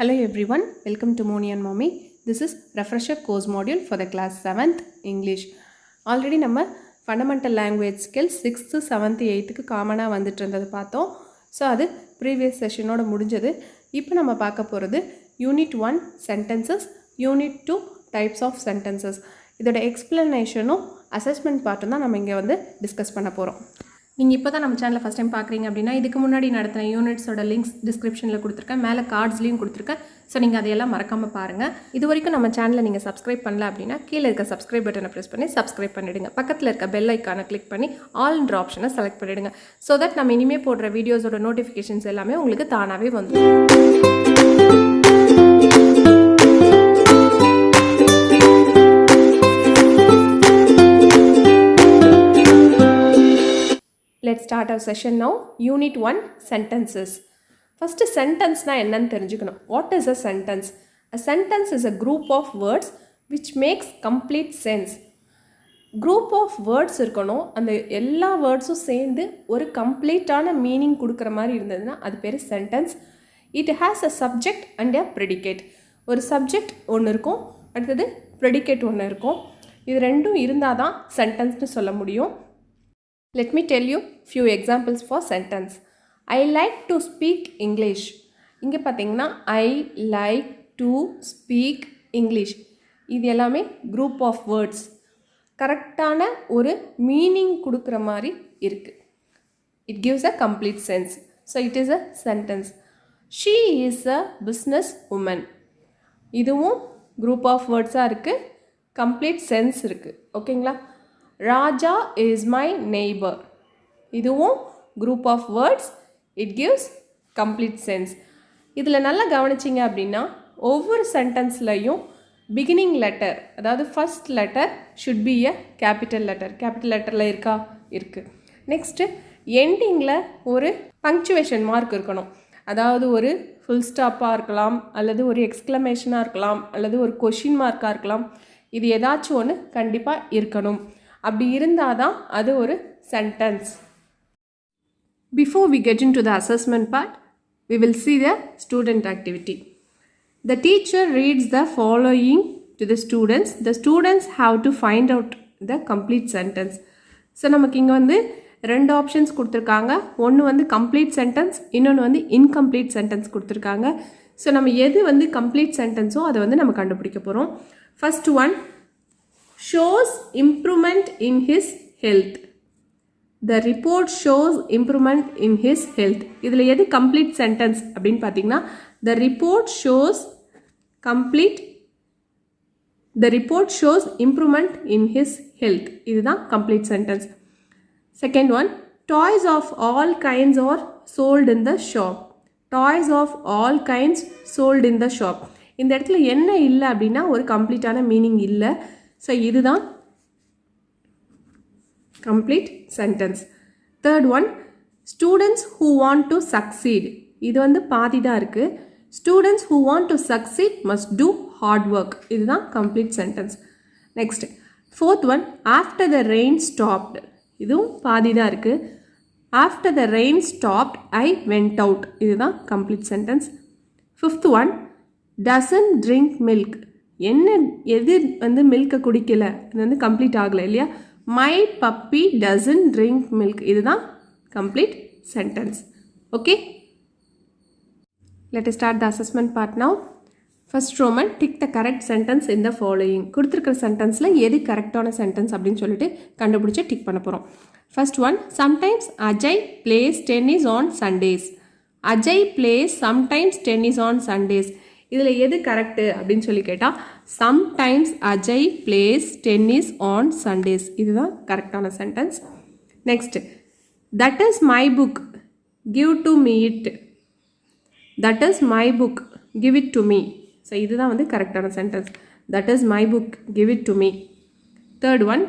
Hello everyone, welcome to Moni and Mommy. This is refresher course module for the class 7th English. Already நம்ம fundamental language skills 6th, 7th, 8th காமனா வந்துட்டு இருந்தது பார்த்தோம். So அது previous செஷனோட முடிஞ்சது. இப்போ நம்ம பார்க்க போகிறது unit 1 sentences, unit 2 types of sentences. இதோட எக்ஸ்பிளனேஷனும் அசஸ்மெண்ட் பார்ட்டும் தான் நம்ம இங்கே வந்து டிஸ்கஸ் பண்ண போகிறோம். நீங்கள் இப்போ தான் நம்ம சேனலை ஃபஸ்ட் டைம் பார்க்குறீங்க அப்படின்னா இதுக்கு முன்னாடி நடத்தின யூனிட்ஸோட லிங்க்ஸ் டிஸ்கிரிப்ஷனில் கொடுத்துருக்கேன், மேலே கார்ட்ஸ்லையும் கொடுத்துருக்கேன். ஸோ நீங்கள் அதையெல்லாம் மறக்காமல் பாருங்கள். இது வரைக்கும் நம்ம சேனலை நீங்கள் சப்ஸ்கிரைப் பண்ணல அப்படின்னா கீழே இருக்க சப்ஸ்கிரைப் பட்டனை ப்ரெஸ் பண்ணி சப்ஸ்கிரைப் பண்ணிவிடுங்க. பக்கத்தில் இருக்க பெல் ஐக்கானை கிளிக் பண்ணி ஆல்ன்ற ஆப்ஷனை செலக்ட் பண்ணிவிடுங்க. ஸோ தட் நம்ம இனிமேல் போடுற வீடியோஸோட நோட்டிஃபிகேஷன்ஸ் எல்லாமே உங்களுக்கு தானாகவே வந்துடும். Let's start our session now. Unit 1 sentences. First sentence na என்னன்னு தெரிஞ்சுக்கணும். What is a sentence? A sentence is a group of words which makes complete sense. Group of words இருக்கணும். அந்த எல்லா வேர்ட்ஸும் சேர்ந்து ஒரு கம்ப்ளீட்டான மீனிங் கொடுக்குற மாதிரி இருந்ததுன்னா அது பேர் sentence. It has a subject and a predicate. ஒரு சப்ஜெக்ட் ஒன்று இருக்கும், அடுத்தது ப்ரெடிகேட் ஒன்று இருக்கும். இது ரெண்டும் இருந்தால் தான் சென்டென்ஸ்னு சொல்ல முடியும். Let me tell you few examples for sentence. I like to speak English. இங்கே பார்த்தீங்கன்னா I like to speak English. இது எல்லாமே group of words. கரெக்டான ஒரு மீனிங் கொடுக்குற மாதிரி இருக்குது. It gives a complete sense. So it is a sentence. She is a business woman. இதுவும் group of words-ஆக இருக்குது, complete sense இருக்குது. ஓகேங்களா? Raja is my neighbor. இதுவும் group of words. It gives complete sense. இதில் நல்லா கவனிச்சிங்க அப்படின்னா ஒவ்வொரு சென்டென்ஸ்லையும் பிகினிங் லெட்டர், அதாவது first letter should be a capital letter. Capital லெட்டரில் இருக்கா? இருக்குது. நெக்ஸ்ட்டு எண்டிங்கில் ஒரு பங்க்சுவேஷன் மார்க் இருக்கணும். அதாவது ஒரு ஃபுல் ஸ்டாப்பாக இருக்கலாம், அல்லது ஒரு எக்ஸ்க்ளமேஷனாக இருக்கலாம், அல்லது ஒரு கொஷின் மார்க்காக இருக்கலாம். இது ஏதாச்சும் ஒன்று கண்டிப்பாக இருக்கணும். அப்படி இருந்தால் தான் அது ஒரு sentence. Before we get into the assessment part, we will see the student activity. The teacher reads the following to the students. The students have to find out the complete sentence. So நமக்கு இங்கே வந்து ரெண்டு options கொடுத்துருக்காங்க. ஒன்று வந்து complete sentence, இன்னொன்று வந்து incomplete sentence கொடுத்துருக்காங்க. ஸோ நம்ம எது வந்து கம்ப்ளீட் சென்டென்ஸோ அதை வந்து நம்ம கண்டுபிடிக்க போகிறோம். First one, shows improvement in his health. The report shows improvement in his health. இதில் எது complete sentence அப்படின்னு பார்த்தீங்கன்னா the report shows improvement in his health. இதுதான் complete sentence. Second one, toys of all kinds are sold in the shop. Toys of all kinds sold in the shop. இந்த இடத்துல என்ன இல்லை அப்படின்னா ஒரு கம்ப்ளீட்டான மீனிங் இல்லை. ஸோ இதுதான் complete sentence. Third one, students who want to succeed. இது வந்து பாதி தான் இருக்குது. Students who want to succeed must do hard work. இதுதான் complete sentence. Next fourth one, after the rain stopped. இதுவும் பாதி தான் இருக்குது. After the rain stopped I went out. இதுதான் complete sentence. Fifth one, doesn't drink milk. எது வந்து மில்கை குடிக்கலை, இது வந்து கம்ப்ளீட் ஆகலை இல்லையா? My puppy doesn't drink milk. இதுதான் complete sentence. Okay, let us start the assessment part now. First Roman, tick the correct sentence in the following. கொடுத்துருக்கிற சென்டென்ஸில் எது கரெக்டான சென்டென்ஸ் அப்படின்னு சொல்லிட்டு கண்டுபிடிச்சி டிக் பண்ண போகிறோம். First one, sometimes Ajay place tennis on Sundays. Ajay place sometimes tennis on Sundays. இதில் எது கரெக்டு அப்படின்னு சொல்லி கேட்டால் sometimes Ajay place tennis on Sundays. இதுதான் கரெக்டான sentence. Next, that is my book give to me it. That is my book give it to me. So இதுதான் வந்து கரெக்டான sentence. That is my book give it to me. Third one,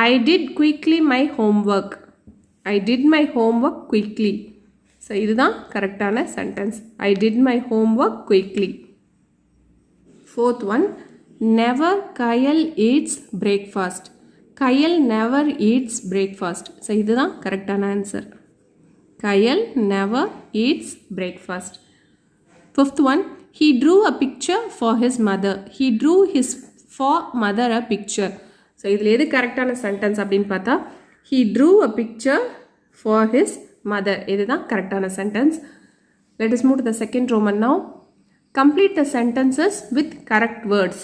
I did quickly my homework. I did my homework quickly. So இதுதான் கரெக்டான sentence. I did my homework quickly. Fourth one, never Kyle eats breakfast. Kyle never eats breakfast. So இதுதான் கரெக்டான answer. Kyle never eats breakfast. Fifth one, He drew a picture for his mother. He drew his for mother a picture. So இதில் எது கரெக்டான sentence அப்படின்னு பார்த்தா he drew a picture for his mother. இதுதான் கரெக்டான sentence. Let us move to the second Roman now. Complete the sentences with correct words.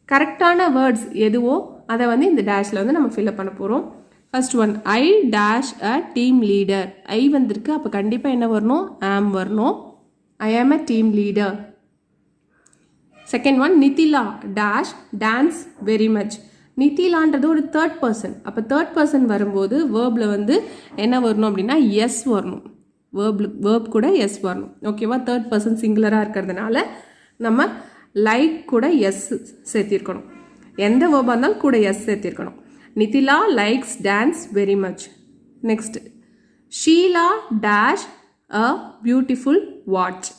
கரெக்டான words எதுவோ அதை வந்து இந்த டேஷில் வந்து நம்ம ஃபில்அப் பண்ண போகிறோம். First one, I dash a team leader. I வந்திருக்கு, அப்போ கண்டிப்பாக என்ன வரணும்? ஆம் வரணும். I am a team leader. Second one, Nithila dash dance very much. நிதிலான்றது ஒரு தேர்ட் பர்சன். அப்போ தேர்ட் பர்சன் வரும்போது வேர்பில் வந்து என்ன வரணும் அப்படின்னா எஸ் வரணும். வேர்ப் கூட எஸ் வரணும். ஓகேவா? தேர்ட் பர்சன் சிங்குலராக இருக்கிறதுனால நம்ம லைக் கூட எஸ் சேர்த்திருக்கணும். எந்த வேர்பாக இருந்தாலும் கூட எஸ் சேர்த்திருக்கணும். Nithila likes dance very much. Next, Sheela dash a beautiful watch.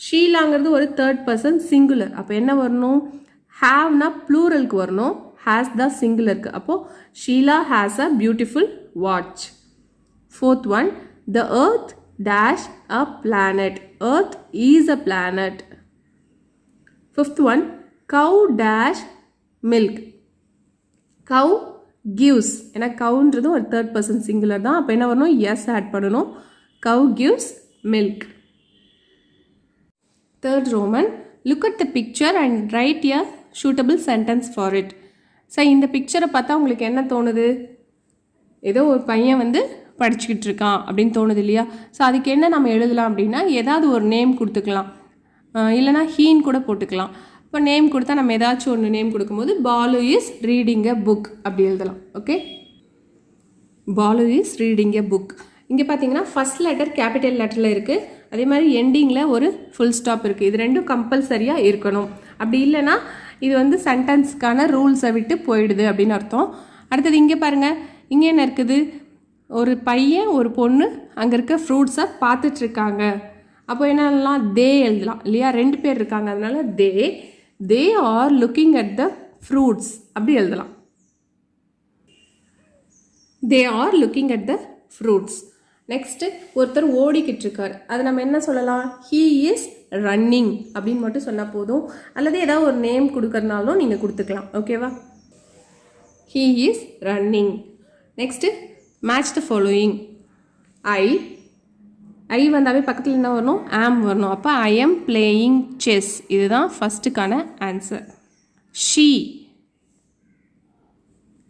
ஷீலாங்கிறது ஒரு தேர்ட் பர்சன் சிங்குலர். அப்போ என்ன வரணும்? ஹாவ்னா ப்ளூரலுக்கு வரணும். ஹேஸ் த சிங்குலருக்கு. அப்போது Sheela has a beautiful watch. Fourth one, the earth dash a planet. Earth is a planet. Fifth one, cow dash milk. Cow gives. ஏன்னா கவுன்றது ஒரு தேர்ட் பர்சன் சிங்குலர் தான். அப்போ என்ன வரணும்? எஸ் ஆட் பண்ணணும். Cow gives milk. Third Roman, look at the picture and write a suitable sentence for it. So இந்த பிக்சரை பார்த்தா உங்களுக்கு என்ன தோணுது? ஏதோ ஒரு பையன் வந்து படிச்சுக்கிட்டு இருக்கான் அப்படின்னு தோணுது இல்லையா? ஸோ அதுக்கு என்ன நம்ம எழுதலாம் அப்படின்னா ஏதாவது ஒரு நேம் கொடுத்துக்கலாம். இல்லைனா ஹீன் கூட போட்டுக்கலாம். இப்போ நேம் கொடுத்தா நம்ம ஏதாச்சும் ஒன்று நேம் கொடுக்கும்போது Balu is reading a book அப்படி எழுதலாம். Okay, Balu is reading a book. இங்கே பார்த்தீங்கன்னா ஃபஸ்ட் லெட்டர் கேபிட்டல் லெட்டரில் இருக்குது. அதே மாதிரி எண்டிங்கில் ஒரு ஃபுல் ஸ்டாப் இருக்குது. இது ரெண்டும் கம்பல்சரியாக இருக்கணும். அப்படி இல்லைன்னா இது வந்து சென்டென்ஸ்க்கான ரூல்ஸை விட்டு போயிடுது அப்படின்னு அர்த்தம். அடுத்தது இங்கே பாருங்கள், இங்கே என்ன இருக்குது? ஒரு பையன் ஒரு பொண்ணு அங்கே இருக்க ஃப்ரூட்ஸை பார்த்துட்ருக்காங்க. அப்போ என்னெல்லாம் தே எழுதலாம் இல்லையா? ரெண்டு பேர் இருக்காங்க, அதனால they are looking at the fruits அப்படி எழுதலாம். They are looking at the fruits. Next ஒருத்தர் ஓடிக்கிட்டு இருக்கார். அதை நம்ம என்ன சொல்லலாம்? ஹீ இஸ் ரன்னிங் அப்படின்னு மட்டும் சொன்னால் போதும். அல்லது ஏதாவது ஒரு நேம் கொடுக்கறதுனாலும் நீங்கள் கொடுத்துக்கலாம். ஓகேவா? He is running. Next match the following. I வந்தாவே பக்கத்தில் என்ன வரணும்? ஆம் வரணும். அப்போ ஐ எம் பிளேயிங் செஸ். இதுதான் ஃபஸ்ட்டுக்கான ஆன்சர்.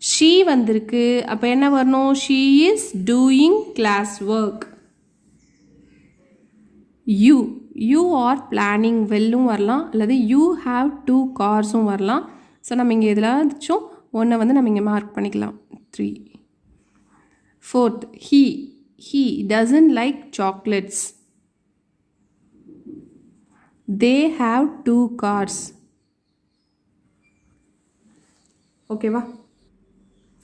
ஷீ வந்திருக்கு, அப்போ என்ன வரணும்? She is doing class work. You are planning வெல்லும் வரலாம், அல்லது யூ ஹாவ் 2 கார்ஸும் வரலாம். ஸோ நம்ம இங்கே எதுலாச்சும் ஒன்றை வந்து நம்ம இங்கே மார்க் பண்ணிக்கலாம். 3. Fourth, he doesn't like chocolates. They have 2 cars. ஓகேவா?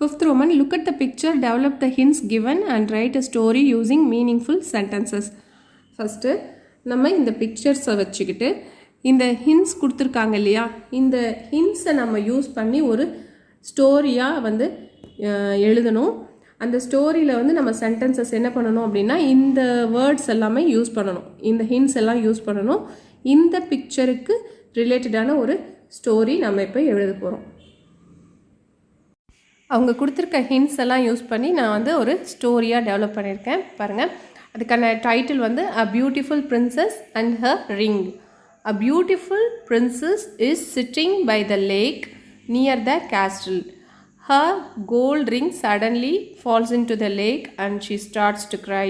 Fifth Roman, look at the picture, develop the hints given and write a story using meaningful sentences. First நம்ம இந்த பிக்சர்ஸை வச்சுக்கிட்டு இந்த ஹின்ஸ் கொடுத்துருக்காங்க இல்லையா? இந்த ஹின்ஸை நம்ம யூஸ் பண்ணி ஒரு ஸ்டோரியாக வந்து எழுதணும். அந்த ஸ்டோரியில் வந்து நம்ம சென்டென்சஸ் என்ன பண்ணணும் அப்படின்னா இந்த வேர்ட்ஸ் எல்லாமே யூஸ் பண்ணணும். இந்த ஹின்ஸ் எல்லாம் யூஸ் பண்ணணும். இந்த பிக்சருக்கு ரிலேட்டடான ஒரு ஸ்டோரி நம்ம இப்போ எழுத போகிறோம். அவங்க கொடுத்துருக்க ஹின்ஸ் எல்லாம் யூஸ் பண்ணி நான் வந்து ஒரு ஸ்டோரியாக டெவலப் பண்ணியிருக்கேன். பாருங்கள், அதுக்கான டைட்டில் வந்து A Beautiful Princess and Her Ring. A beautiful princess is sitting by the lake near the castle. Her gold ring suddenly falls into the lake and she starts to cry.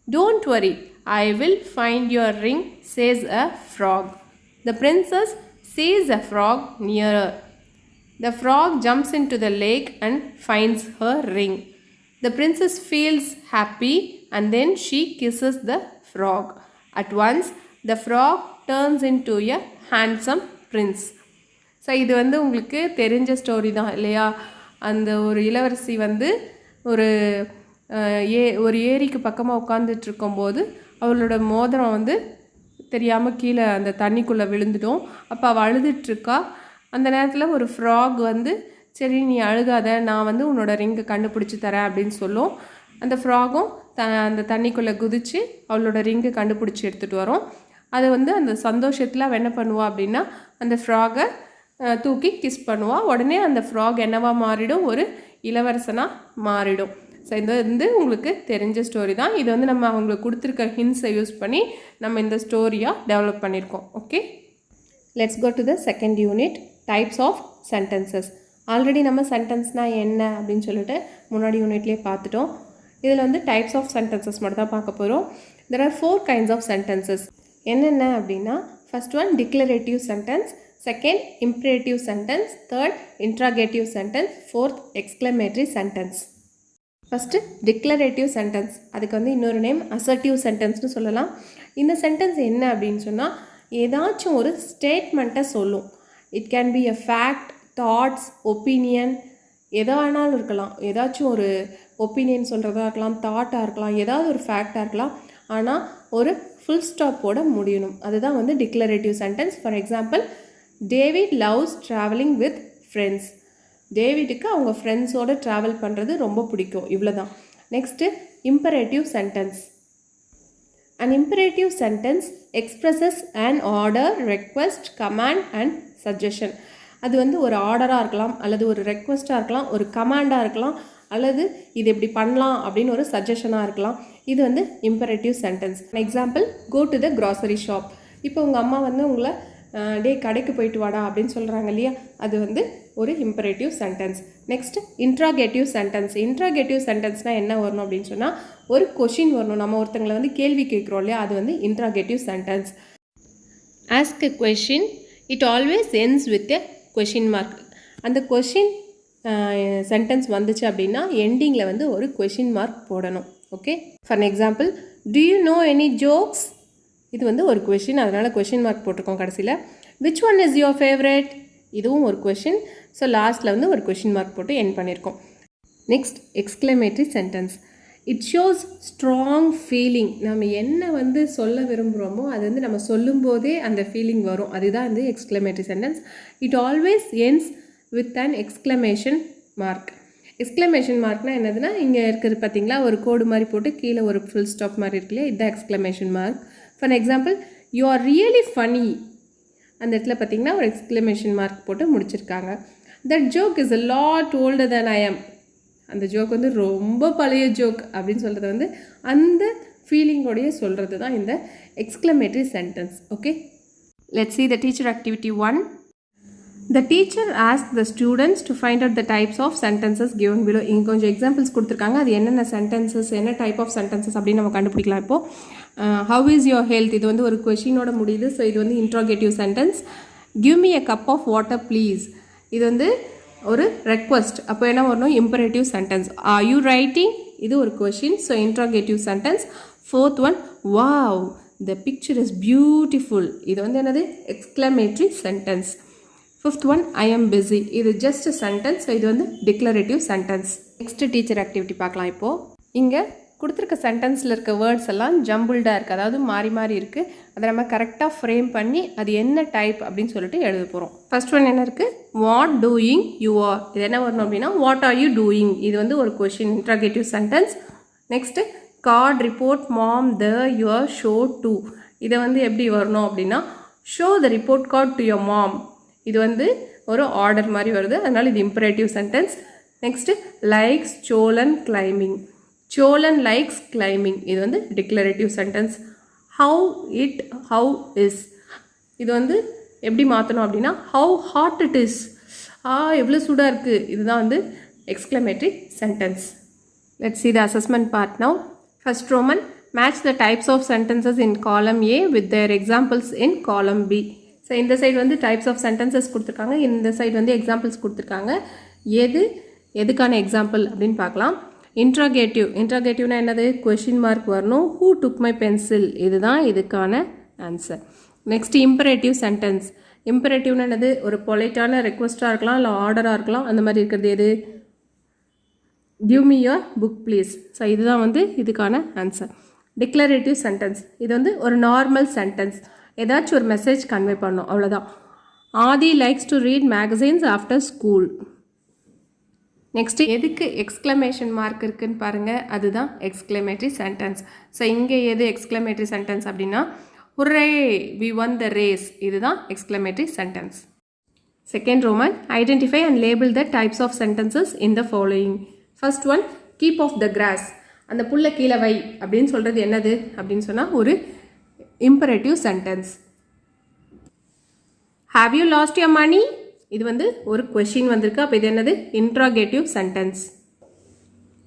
Don't worry, I will find your ring, says a frog. The princess sees a frog nearer. The frog jumps into the lake and finds her ring. The princess feels happy and then she kisses the frog. At once, the frog turns into a handsome prince. So இது வந்து உங்களுக்கு தெரிஞ்ச story தான் இல்லையா? அந்த ஒரு இளவரசி வந்து ஒரு ஏரிக்கு பக்கமாக உட்காந்துட்டு இருக்கும்போது அவளோட மோதிரம் வந்து தெரியாமல் கீழே அந்த தண்ணிக்குள்ளே விழுந்துடும். அப்போ அவள் அழுதுட்ருக்கா. அந்த நேரத்தில் ஒரு ஃப்ராக் வந்து சரி நீ அழுகாத, நான் வந்து உன்னோட ரிங்கை கண்டுபிடிச்சி தரேன் அப்படின்னு சொல்லும். அந்த ஃப்ராகும் அந்த தண்ணிக்குள்ளே குதித்து அவளோட ரிங்கை கண்டுபிடிச்சி எடுத்துகிட்டு வரும். அதை வந்து அந்த சந்தோஷத்தில் அவள் என்ன பண்ணுவா அப்படின்னா அந்த ஃப்ராகை தூக்கி கிஸ் பண்ணுவா. உடனே அந்த ஃப்ராக் என்னவா மாறிடும், ஒரு இளவரசனாக மாறிடும். ஸோ இது வந்து உங்களுக்கு தெரிஞ்ச ஸ்டோரி தான். இது வந்து நம்ம அவங்களுக்கு கொடுத்துருக்க ஹிண்ட்ஸை யூஸ் பண்ணி நம்ம இந்த ஸ்டோரியாக டெவலப் பண்ணியிருக்கோம். Okay, let's go to the second unit, types of sentences. Already நம்ம சென்டென்ஸ்னால் என்ன அப்படின்னு சொல்லிட்டு முன்னாடி யூனிட்லேயே பார்த்துட்டோம். இதில் வந்து டைப்ஸ் ஆஃப் சென்டென்சஸ் மட்டும் தான் பார்க்க போகிறோம். There are 4 kinds of sentences. என்னென்ன அப்படின்னா, first one declarative sentence, second imperative sentence, third interrogative sentence, fourth exclamatory sentence. First declarative sentence, அதுக்கு வந்து இன்னொரு நேம் அசர்ட்டிவ் சென்டென்ஸ்னு சொல்லலாம். இந்த சென்டென்ஸ் என்ன அப்படின்னு சொன்னால், ஏதாச்சும் ஒரு ஸ்டேட்மெண்ட்டை சொல்லும். It can be a fact, thoughts, opinion, எதோ வேணாலும் இருக்கலாம். ஏதாச்சும் ஒரு ஒப்பீனியன் சொல்கிறதா இருக்கலாம், தாட்டாக இருக்கலாம், ஏதாவது ஒரு ஃபேக்டாக இருக்கலாம். ஆனால் ஒரு ஃபுல் ஸ்டாப்போட முடியணும். அதுதான் வந்து declarative sentence. For example, David loves travelling with friends. டேவிடுக்கு அவங்க ஃப்ரெண்ட்ஸோடு ட்ராவல் பண்ணுறது ரொம்ப பிடிக்கும். இவ்வளோ தான். Next imperative sentence. An imperative sentence expresses an order, request, command and suggestion. அது வந்து ஒரு ஆர்டராக இருக்கலாம், அல்லது ஒரு ரெக்வஸ்ட்டாக இருக்கலாம், ஒரு கமாண்டாக இருக்கலாம், அல்லது இது எப்படி பண்ணலாம் அப்படின்னு ஒரு சஜஷனாக இருக்கலாம். இது வந்து imperative sentence. Example, go to the grocery shop. இப்போ உங்கள் அம்மா வந்து உங்களை கடைக்கு போயிட்டு வாடா அப்படின்னு சொல்கிறாங்க இல்லையா, அது வந்து ஒரு imperative sentence. Next interrogative sentence. Interrogative சென்டென்ஸ்னால் என்ன வரணும் அப்படின்னு சொன்னால், ஒரு கொஷின் வரணும். நம்ம ஒருத்தங்களை வந்து கேள்வி கேட்குறோம் இல்லையா, அது வந்து interrogative sentence. Ask a question, it always ends with a question mark. அந்த கொஷின் சென்டென்ஸ் வந்துச்சு அப்படின்னா எண்டிங்கில் வந்து ஒரு கொஷின் மார்க் போடணும். Okay, for example, to you know any jokes? இது வந்து ஒரு கொஷின், அதனால் கொஷின் மார்க் போட்டிருக்கோம் கடைசியில். Which one is your favourite? இதுவும் ஒரு கொஷின். ஸோ லாஸ்ட்டில் வந்து ஒரு கொஷின் மார்க் போட்டு எண்ட் பண்ணியிருக்கோம். Next exclamatory sentence. It shows strong feeling. நம்ம என்ன வந்து சொல்ல விரும்புகிறோமோ அது வந்து நம்ம சொல்லும்போதே அந்த ஃபீலிங் வரும். அதுதான் வந்து exclamatory sentence. It always ends with an exclamation mark. Exclamation மார்க்னால் என்னதுன்னா, இங்கே இருக்கிறது பார்த்தீங்களா, ஒரு கோடு மாதிரி போட்டு கீழே ஒரு ஃபுல் ஸ்டாப் மாதிரி இருக்கு இல்லையா, இதுதான் exclamation mark. For example, you are really funny. அந்த இடத்துல பார்த்தீங்கன்னா ஒரு எக்ஸ்க்ளமேஷன் மார்க் போட்டு முடிச்சிருக்காங்க. That joke is a lot older than I am. அந்த ஜோக் வந்து ரொம்ப பழைய ஜோக் அப்படின்னு சொல்கிறது வந்து அந்த ஃபீலிங்கோடையே சொல்கிறது தான் இந்த exclamatory sentence. Okay, let's see the teacher activity 1. The teacher asked the students to find out the types of sentences given below. இங்கே கொஞ்சம் எக்ஸாம்பிள்ஸ் கொடுத்துருக்காங்க. அது என்னென்ன சென்டென்சஸ், என்ன டைப் ஆஃப் சென்டென்சஸ் அப்படின்னு நம்ம கண்டுபிடிக்கலாம். இப்போது ஹவ் இஸ் யுவர் ஹெல்த், இது வந்து ஒரு கொஷினோட முடியுது. ஸோ இது வந்து interrogative sentence. Give me a cup of water please. இது வந்து ஒரு ரெக்வஸ்ட். அப்போ என்ன வரணும், imperative sentence. Are you writing, இது ஒரு question. So interrogative sentence. Fourth one, wow the picture is beautiful. இது வந்து என்னது, exclamatory sentence. Fifth one, I M busy. இது ஜஸ்ட் சென்டென்ஸ். இது வந்து declarative sentence. Next teacher activity பார்க்கலாம். இப்போது இங்கே கொடுத்துருக்க சென்டென்ஸில் இருக்க வேர்ட்ஸ் எல்லாம் ஜம்பிள்டாக இருக்குது, அதாவது மாறி மாறி இருக்குது. அதை நம்ம கரெக்டாக ஃப்ரேம் பண்ணி அது என்ன டைப் அப்படின்னு சொல்லிட்டு எழுத போகிறோம். ஃபர்ஸ்ட் ஒன் என்ன இருக்குது, வாட் டூயிங் யூ ஆர். இது என்ன வரணும் அப்படின்னா, வாட் ஆர் யூ டூயிங். இது வந்து ஒரு question, interrogative sentence. Next, card report mom the your show to. இதை வந்து எப்படி வரணும் அப்படின்னா, show the report card to your mom. இது வந்து ஒரு ஆர்டர் மாதிரி வருது, அதனால் இது imperative sentence. Next, likes Solan climbing. Solan likes climbing. இது வந்து declarative sentence. How it, how is. இது வந்து எப்படி மாற்றணும் அப்படின்னா, ஹவு ஹாட் இட் இஸ். எவ்வளோ சூடாக இருக்குது. இதுதான் வந்து exclamatory sentence. Let's see the assessment part now. First Roman, match the types of sentences in column A with their examples in column B. So இந்த சைடு வந்து டைப்ஸ் ஆஃப் சென்டென்சஸ் கொடுத்துருக்காங்க, இந்த side வந்து எக்ஸாம்பிள்ஸ் கொடுத்துருக்காங்க. எதுக்கான example அப்படின்னு பார்க்கலாம். இன்ட்ராகேட்டிவ்னா என்னது, கொஷின் மார்க் வரணும். ஹூ டுக் மை பென்சில், இதுதான் இதுக்கான ஆன்சர். Next imperative sentence. இம்பரேட்டிவ்னா என்னது, ஒரு பொலைட்டான ரெக்வஸ்ட்டாக இருக்கலாம், இல்லை ஆர்டராக இருக்கலாம். அந்த மாதிரி இருக்கிறது எது, give me your book please. So இதுதான் வந்து இதுக்கான ஆன்சர். டிக்ளரேட்டிவ் சென்டென்ஸ், இது வந்து ஒரு நார்மல் சென்டென்ஸ், ஏதாச்சும் ஒரு மெசேஜ் கன்வே பண்ணணும், அவ்வளோதான். Aadhi likes to read magazines after school. Next எதுக்கு எக்ஸ்க்ளமேஷன் மார்க் இருக்குதுன்னு பாருங்கள், அதுதான் எக்ஸ்க்ளமேட்டரி சென்டென்ஸ். ஸோ இங்கே எது எக்ஸ்க்ளமேட்டரி சென்டென்ஸ் அப்படின்னா, hurray we won the race. இதுதான் exclamatory sentence. Second roman, identify and label the types of sentences in the following. First one, keep off the grass. அந்த புல்லை கீழே வை அப்படின்னு சொல்கிறது என்னது அப்படின்னு சொன்னால் ஒரு imperative sentence. Have you lost your money? இது வந்து ஒரு கொஷின் வந்திருக்கு. அப்போ இது என்னது? Interrogative sentence.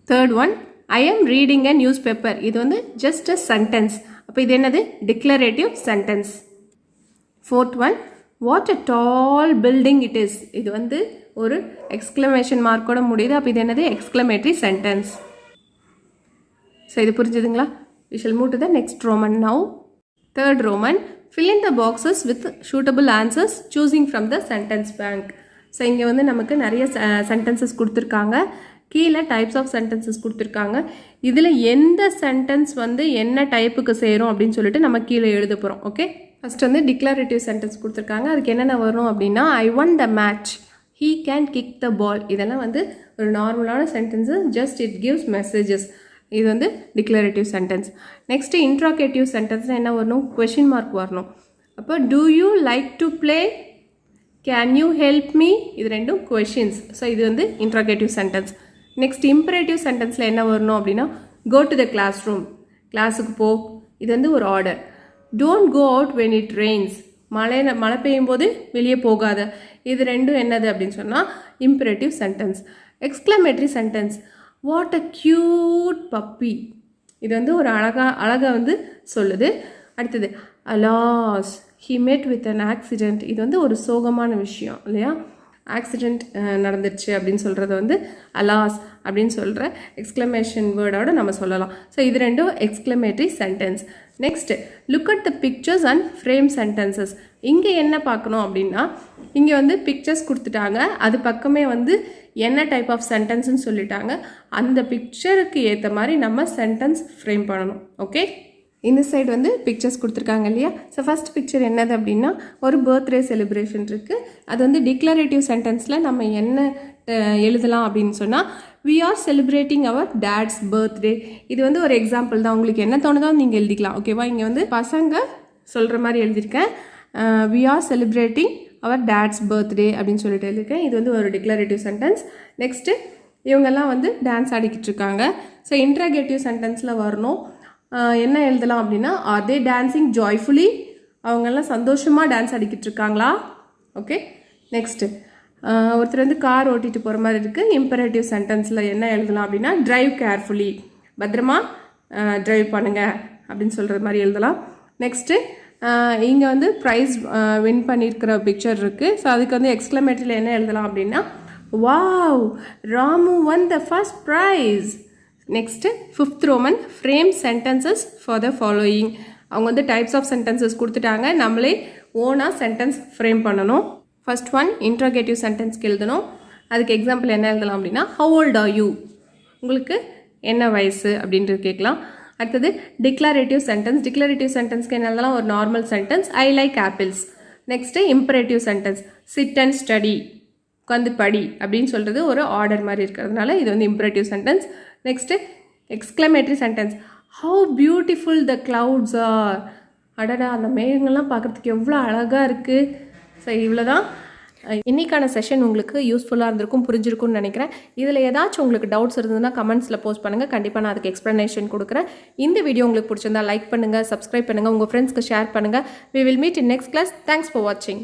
Third one, I am reading a newspaper. இது வந்து ஜஸ்ட் அ சென்டென்ஸ். அப்போ இது என்னது? Declarative sentence. Fourth one, what a tall building it is. இது வந்து ஒரு எக்ஸ்க்ளமேஷன் மார்க்கோட முடியுது. அப்போ இது என்னது? Exclamatory sentence. ஸோ இது புரிஞ்சுதுங்களா? we shall move to the next Roman now. Third Roman, fill in the boxes with suitable answers choosing from the sentence bank. So இங்கே வந்து நமக்கு நிறைய சென்டென்சஸ் கொடுத்துருக்காங்க. கீழே டைப்ஸ் ஆஃப் சென்டென்சஸ் கொடுத்துருக்காங்க. இதில் எந்த சென்டென்ஸ் வந்து என்ன டைப்புக்கு சேரும் அப்படின்னு சொல்லிட்டு நம்ம கீழே எழுத போகிறோம். ஓகே, ஃபர்ஸ்ட் வந்து டிக்ளரேட்டிவ் சென்டென்ஸ் கொடுத்துருக்காங்க. அதுக்கு என்னென்ன வரும் அப்படின்னா, I won the match, he can kick the ball. இதெல்லாம் வந்து ஒரு நார்மலான sentence, just it gives messages. இது வந்து டிக்ளரேட்டிவ் சென்டென்ஸ். நெக்ஸ்ட்டு இன்ட்ராகேட்டிவ் சென்டென்ஸ்னால் என்ன வரணும்? கொஷின் மார்க் வரணும். அப்போ do you like to play, can you help me, இது ரெண்டும் கொஷின்ஸ். ஸோ இது வந்து இன்ட்ராகேட்டிவ் சென்டென்ஸ். நெக்ஸ்ட் இம்பரேட்டிவ் சென்டென்ஸில் என்ன வரணும் அப்படின்னா, go to the classroom, கிளாஸுக்கு போ. இது வந்து ஒரு order. Don't go out when it rains, மழை பெய்யும் போது வெளியே போகாத. இது ரெண்டும் என்னது அப்படின்னு சொன்னால் imperative sentence. Exclamatory sentence, what a cute puppy. இது வந்து ஒரு அழகாக வந்து சொல்லுது. அடுத்தது, அலாஸ் ஹி மெட் வித் அன் ஆக்சிடெண்ட். இது வந்து ஒரு சோகமான விஷயம் இல்லையா? ஆக்சிடெண்ட் நடந்துருச்சு அப்படின்னு சொல்கிறத வந்து அலாஸ் அப்படின்னு சொல்கிற எக்ஸ்க்ளமேஷன் வேர்டோட நம்ம சொல்லலாம். ஸோ இது ரெண்டும் exclamatory sentence. Next, look at the pictures and frame sentences. இங்கே என்ன பார்க்கணும் அப்படின்னா, இங்கே வந்து பிக்சர்ஸ் கொடுத்துட்டாங்க, அது பக்கமே வந்து என்ன டைப் ஆஃப் சென்டென்ஸ்னு சொல்லிட்டாங்க. அந்த பிக்சருக்கு ஏற்ற மாதிரி நம்ம சென்டென்ஸ் ஃப்ரேம் பண்ணணும். ஓகே, இந்த சைடு வந்து பிக்சர்ஸ் கொடுத்துருக்காங்க இல்லையா? ஸோ ஃபஸ்ட் பிக்சர் என்னது அப்படின்னா, ஒரு பர்த்டே செலிப்ரேஷன் இருக்குது. அது வந்து டிக்ளரேட்டிவ் சென்டென்ஸில் நம்ம என்ன எழுதலாம் அப்படின்னு சொன்னால், we are celebrating our dad's birthday. இது வந்து ஒரு எக்ஸாம்பிள் தான், உங்களுக்கு என்ன தோணுதோ நீங்கள் எழுதிக்கலாம். ஓகேவா? இங்கே வந்து பசங்க சொல்கிற மாதிரி எழுதியிருக்கேன். We are celebrating our dad's birthday அப்படின்னு சொல்லிட்டு எழுதியிருக்கேன். இது வந்து ஒரு டிக்ளரேட்டிவ் சென்டென்ஸ். நெக்ஸ்ட்டு, இவங்கெல்லாம் வந்து டான்ஸ் ஆடிக்கிட்டு இருக்காங்க. ஸோ இன்ட்ராகேட்டிவ் சென்டென்ஸில் வரணும். என்ன எழுதலாம் அப்படின்னா, ஆர் தே டான்ஸிங் ஜாய்ஃபுல்லி, அவங்கெல்லாம் சந்தோஷமாக டான்ஸ் ஆடிக்கிட்டு இருக்காங்களா? ஓகே, நெக்ஸ்ட்டு, ஒருத்தர் வந்து கார் ஓட்டிகிட்டு போகிற மாதிரி இருக்குது. இம்பரேட்டிவ் சென்டென்ஸில் என்ன எழுதலாம் அப்படின்னா, ட்ரைவ் கேர்ஃபுல்லி, பத்திரமா ட்ரைவ் பண்ணுங்கள் அப்படின்னு சொல்கிற மாதிரி எழுதலாம். நெக்ஸ்ட்டு, இங்கே வந்து ப்ரைஸ் வின் பண்ணியிருக்கிற பிக்சர் இருக்குது. ஸோ அதுக்கு வந்து எக்ஸ்க்ளமேட்டரியில் என்ன எழுதலாம் அப்படின்னா, wow Ramu one the first prize. Next, fifth Roman, frame sentences for the following. அவங்க வந்து டைப்ஸ் ஆஃப் சென்டென்சஸ் கொடுத்துட்டாங்க, நம்மளே ஓனாக சென்டென்ஸ் ஃப்ரேம் பண்ணணும். ஃபர்ஸ்ட் ஒன், இன்ட்ராகேட்டிவ் சென்டென்ஸ்க்கு எழுதணும். அதுக்கு எக்ஸாம்பிள் என்ன எழுதலாம் அப்படின்னா, ஹவ் ஓல்ட் ஆர் யூ, உங்களுக்கு என்ன வயசு அப்படின்றது கேட்கலாம். அடுத்தது, டிக்ளரேட்டிவ் சென்டென்ஸ். டிக்ளரேட்டிவ் சென்டென்ஸ்க்கு என்ன எழுதலாம்? ஒரு normal sentence, I like apples. Next, imperative sentence, sit and study, உட்காந்து படி அப்படின்னு சொல்கிறது ஒரு ஆர்டர் மாதிரி இருக்கிறதுனால இது வந்து imperative sentence. Next, exclamatory sentence, how beautiful the clouds are. அடடா, அந்த மேகங்கள்லாம் பார்க்குறதுக்கு எவ்வளோ அழகாக இருக்குது. ஸோ இவ்வளோ தான் இன்றைக்கான செஷன். உங்களுக்கு யூஸ்ஃபுல்லாக இருந்திருக்கும், புரிஞ்சிருக்கும்னு நினைக்கிறேன். இதில் ஏதாச்சும் உங்களுக்கு டவுட்ஸ் இருந்ததுன்னா கமெண்ட்ஸில் போஸ்ட் பண்ணுங்கள். கண்டிப்பாக நான் அதுக்கு எக்ஸ்ப்ளனேஷன் கொடுக்குறேன். இந்த வீடியோ உங்களுக்கு பிடிச்சிருந்தா லைக் பண்ணுங்கள், சப்ஸ்கிரைப் பண்ணுங்கள், உங்கள் ஃப்ரெண்ட்ஸ்க்கு ஷேர் பண்ணுங்கள். We will meet in next class. Thanks for watching.